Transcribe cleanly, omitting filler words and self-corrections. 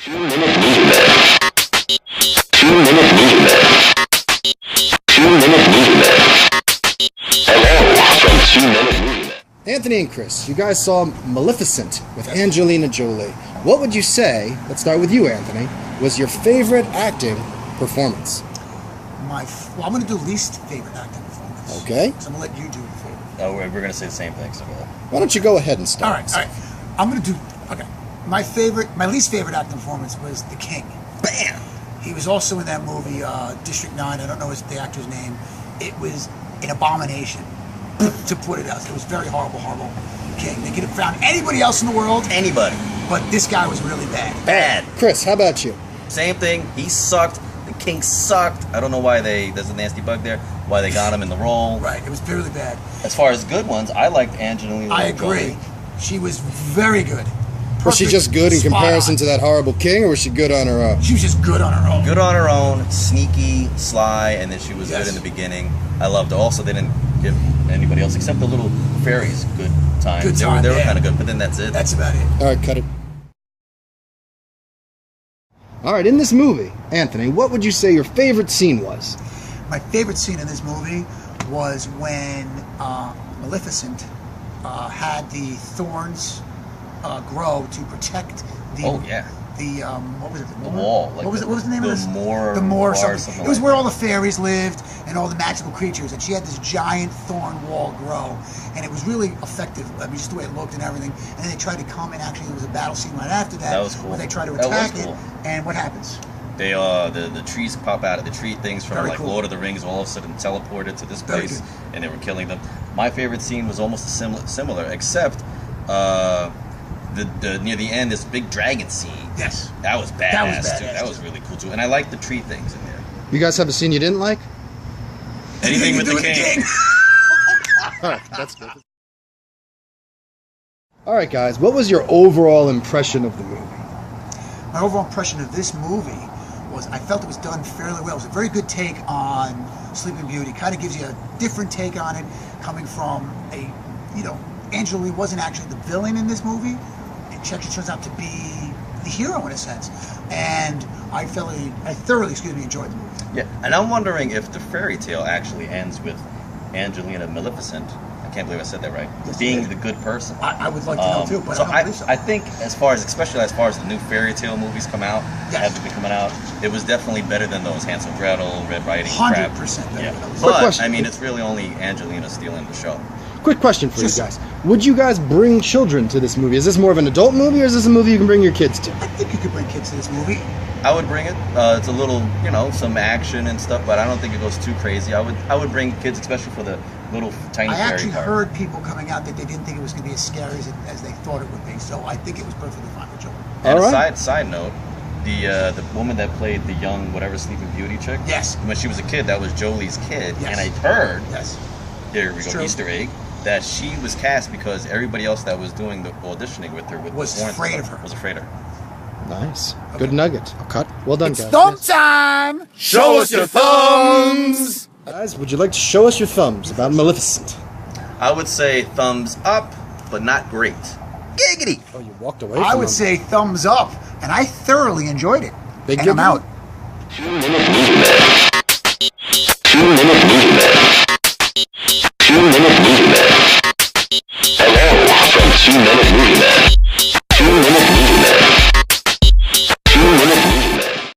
2-minute movie minute. 2-minute movie minute. 2-minute movie minute. Hello from 2-minute movie minute. Anthony and Chris, you guys saw Maleficent with Angelina Jolie. What would you say, let's start with you, Anthony, was your favorite acting performance? I'm going to do least favorite acting performance. Okay. So I'm going to let you do the favorite. Oh, we're going to say the same thing. So Why don't you go ahead and start? All right. I'm going to do, okay. My least favorite acting performance was The King. Bam! He was also in that movie, District 9. I don't know the actor's name. It was an abomination, to put it out. It was very horrible King. They could have found anybody else in the world. Anybody. But this guy was really bad. Bad. Chris, how about you? Same thing. He sucked. The King sucked. I don't know why there's a nasty bug there, why they got him in the role. Right. It was really bad. As far as good ones, I liked Angelina Jolie. I agree. She was very good. Was she just good in Spot comparison on. to that horrible King, or was she good on her own? She was just good on her own. Good on her own, sneaky, sly, and then she was Yes. good in the beginning. I loved her. Also, they didn't give anybody else, except the little fairies, good time. Good They time, were yeah. kind of good, but then that's it. That's about it. All right, cut it. All right, in this movie, Anthony, what would you say your favorite scene was? My favorite scene in this movie was when Maleficent had the thorns grow to protect the. Oh, yeah. The what was it? The wall. Like what was it? What was the name of this? The Moor. The Moor. Bar, Something. It was like where that. all the fairies lived and all the magical creatures, and she had this giant thorn wall grow, and it was really effective. I mean, just the way it looked and everything. And then they tried to come, and actually there was a battle scene right after that. That was cool. Where they tried to That was attack cool. it, and what happens? They the trees pop out of the tree things from Very like cool. Lord of the Rings all of a sudden teleported to this Very place good. and they were killing them. My favorite scene was almost similar except the near the end this big dragon scene. Yes. That was badass, That was badass, too. That was too. really cool too. And I liked the tree things in there. You guys have a scene you didn't like? Anything with to the do king. All right, that's good. All right, guys, what was your overall impression of the movie? My overall impression of this movie was I felt it was done fairly well. It was a very good take on Sleeping Beauty. Kind of gives you a different take on it, coming from Angelina wasn't actually the villain in this movie. She actually turns out to be the hero in a sense. And I thoroughly enjoyed the movie. Yeah, and I'm wondering if the fairy tale actually ends with Angelina Maleficent. I can't believe I said that right. Yes, you Being did. the good person. I would like to know too, but so I don't believe so. I think especially as far as the new fairy tale movies come out, Yes. have been coming out, it was definitely better than those Hansel Gretel, Red Riding crap. 100% better Yeah. than those. Quick But question. I mean, it's really only Angelina stealing the show. Quick question for you Just- guys. Would you guys bring children to this movie? Is this more of an adult movie, or is this a movie you can bring your kids to? I think you could bring kids to this movie. I would bring it. It's a little, some action and stuff, but I don't think it goes too crazy. I would bring kids, especially for the little tiny I fairy actually part. heard people coming out that they didn't think it was going to be as scary as they thought it would be. So I think it was perfectly fine for children. And All a right. side note, the woman that played the young whatever Sleeping Beauty chick. Yes. When she was a kid, that was Jolie's kid, Yes. and I heard Yes. here we It's go true. Easter egg that she was cast because everybody else that was doing the auditioning with her Was the horns afraid and of stuff her. was afraid of her. Nice. Good nugget. I'll cut. Well done, It's guys. thumb Yes. time! Show us your thumbs. Guys, would you like to show us your thumbs about Maleficent? I would say thumbs up, but not great. Giggity. Oh, you walked away from I would them. say thumbs up, and I thoroughly enjoyed it. Big and I'm give? out. 2-minute movie